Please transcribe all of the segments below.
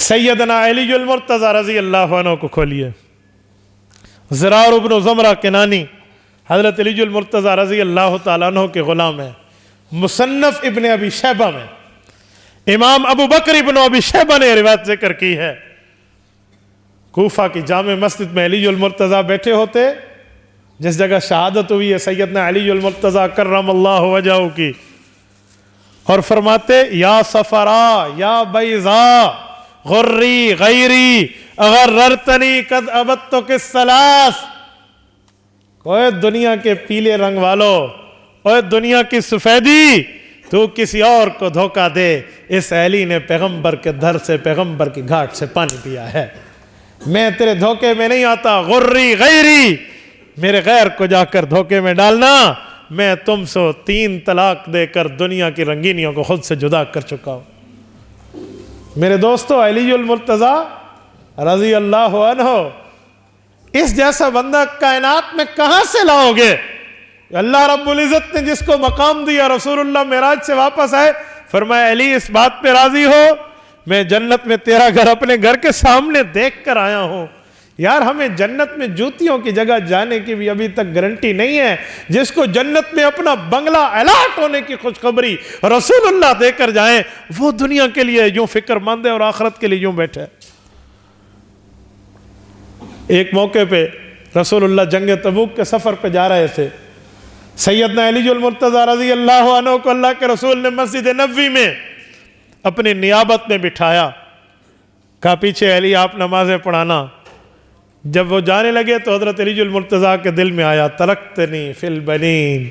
سیدنا علی المرتضی رضی اللہ عنہ کو کھولیے. زرار ابن زمرہ کنانی حضرت علی المرتضی رضی اللہ تعالیٰ عنہ کے غلام ہیں. مصنف ابن ابی شیبہ میں امام ابو بکر ابن ابی شیبہ نے روایت ذکر کی ہے. کوفہ کی جامع مسجد میں علی المرتضی بیٹھے ہوتے، جس جگہ شہادت ہوئی ہے سیدنا علی المرتضی کرم اللہ وجہہ کی، اور فرماتے یا صفرا یا بیضا غری غیری اغررتنی قد ابدتک الثلاث. اوے دنیا کے پیلے رنگ والو، اوے دنیا کی سفیدی، تو کسی اور کو دھوکہ دے. اس علی نے پیغمبر کے در سے، پیغمبر کی گھاٹ سے پانی پیا ہے. میں تیرے دھوکے میں نہیں آتا. غری غیری، میرے غیر کو جا کر دھوکے میں ڈالنا. میں تم سے 3 طلاق دے کر دنیا کی رنگینیوں کو خود سے جدا کر چکا ہوں. میرے دوستو، علی المرتضی رضی اللہ عنہ اس جیسا بندہ کائنات میں کہاں سے لاؤ گے؟ اللہ رب العزت نے جس کو مقام دیا، رسول اللہ معراج سے واپس آئے، فرمایا علی اس بات پہ راضی ہو میں جنت میں تیرا گھر اپنے گھر کے سامنے دیکھ کر آیا ہوں. یار ہمیں جنت میں جوتیوں کی جگہ جانے کی بھی ابھی تک گارنٹی نہیں ہے. جس کو جنت میں اپنا بنگلہ الاٹ ہونے کی خوشخبری رسول اللہ دے کر جائیں، وہ دنیا کے لیے یوں فکر مند ہے اور آخرت کے لیے یوں بیٹھے. ایک موقع پہ رسول اللہ جنگ تبوک کے سفر پہ جا رہے تھے. سیدنا علی المرتضی رضی اللہ عنہ کو اللہ کے رسول نے مسجد نبوی میں اپنی نیابت میں بٹھایا. کہا پیچھے علی آپ نمازیں پڑھانا. جب وہ جانے لگے تو حضرت علی المرتضی کے دل میں آیا ترکتنی فی البنین،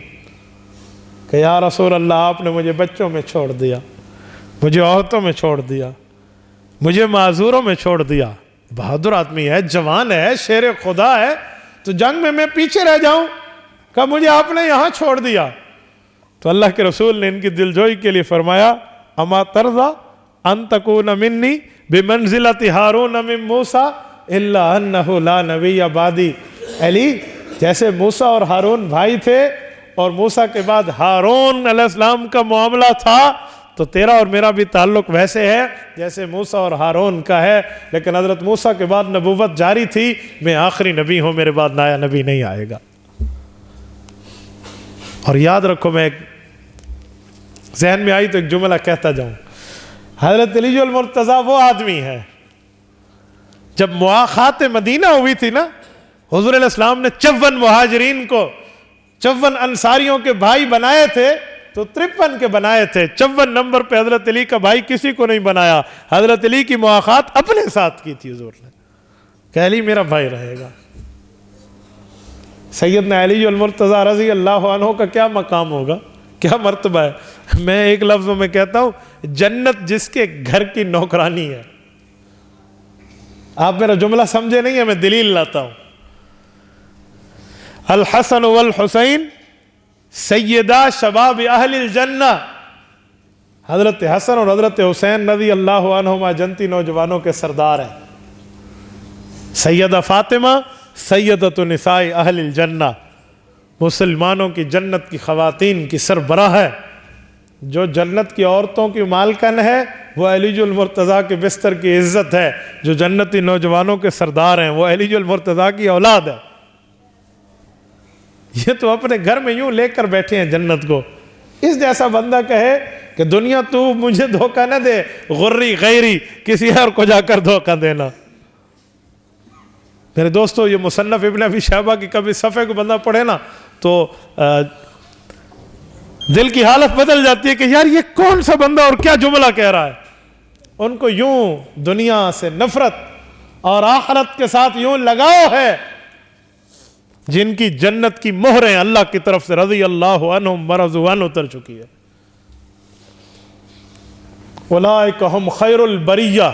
کہ یا رسول اللہ آپ نے مجھے بچوں میں چھوڑ دیا، مجھے عورتوں میں چھوڑ دیا، مجھے معذوروں میں چھوڑ دیا. بہادر آدمی ہے، جوان ہے، شیر خدا ہے، تو جنگ میں پیچھے رہ جاؤں؟ کہ مجھے آپ نے یہاں چھوڑ دیا. تو اللہ کے رسول نے ان کی دلجوئی کے لیے فرمایا اما ترضى ان تكون مني بمنزلة هارون من موسى الا انه لا نبي بعدي. علی جیسے موسیٰ اور ہارون بھائی تھے اور موسیٰ کے بعد ہارون علیہ السلام کا معاملہ تھا، تو تیرا اور میرا بھی تعلق ویسے ہے جیسے موسیٰ اور ہارون کا ہے. لیکن حضرت موسیٰ کے بعد نبوت جاری تھی، میں آخری نبی ہوں، میرے بعد نیا نبی نہیں آئے گا. اور یاد رکھو، میں ذہن میں آئی تو ایک جملہ کہتا جاؤں. حضرت علی المرتضی وہ آدمی ہے، جب مواخات مدینہ ہوئی تھی نا، حضور علیہ السلام نے 54 مہاجرین کو 54 انصاریوں کے بھائی بنائے تھے، تو 53 کے بنائے تھے. 54 نمبر پہ حضرت علی کا بھائی کسی کو نہیں بنایا. حضرت علی کی مواخات اپنے ساتھ کی تھی حضور نے، کہ علی میرا بھائی رہے گا. سیدنا علی المرتضی رضی اللہ عنہ کا کیا مقام ہوگا، کیا مرتبہ ہے. میں ایک لفظ میں کہتا ہوں، جنت جس کے گھر کی نوکرانی ہے. آپ میرا جملہ سمجھے نہیں ہے، میں دلیل لاتا ہوں. الحسن والحسین سیدہ شباب اہل الجنہ. حضرت حسن اور حضرت حسین رضی اللہ عنہما جنتی نوجوانوں کے سردار ہیں. سیدہ فاطمہ سیدۃ نساء اہل الجنہ، مسلمانوں کی جنت کی خواتین کی سربراہ ہے. جو جنت کی عورتوں کی مالکن ہے وہ علی المرتضی کے بستر کی عزت ہے. جو جنتی نوجوانوں کے سردار ہیں وہ علی المرتضی کی اولاد ہے. یہ تو اپنے گھر میں یوں لے کر بیٹھے ہیں جنت کو. اس جیسا بندہ کہے کہ دنیا تو مجھے دھوکہ نہ دے، غری غیری، کسی اور کو جا کر دھوکہ دینا. میرے دوستو، یہ مصنف ابن ابی شیبہ کی کبھی صفحے کو بندہ پڑھے نا تو دل کی حالت بدل جاتی ہے کہ یار یہ کون سا بندہ اور کیا جملہ کہہ رہا ہے. ان کو یوں دنیا سے نفرت اور آخرت کے ساتھ یوں لگاؤ ہے، جن کی جنت کی مہریں اللہ کی طرف سے رضی اللہ عنہم ورضوا عنہ اتر چکی ہے. اولئک ہم خیر البریہ،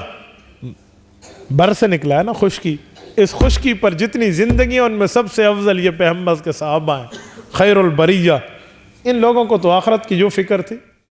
بر سے نکلا ہے نا خشکی. اس خشکی پر جتنی زندگیاں ان میں سب سے افضل یہ پیغمبر کے صحابہ ہیں، خیر البریہ. ان لوگوں کو تو آخرت کی جو فکر تھی.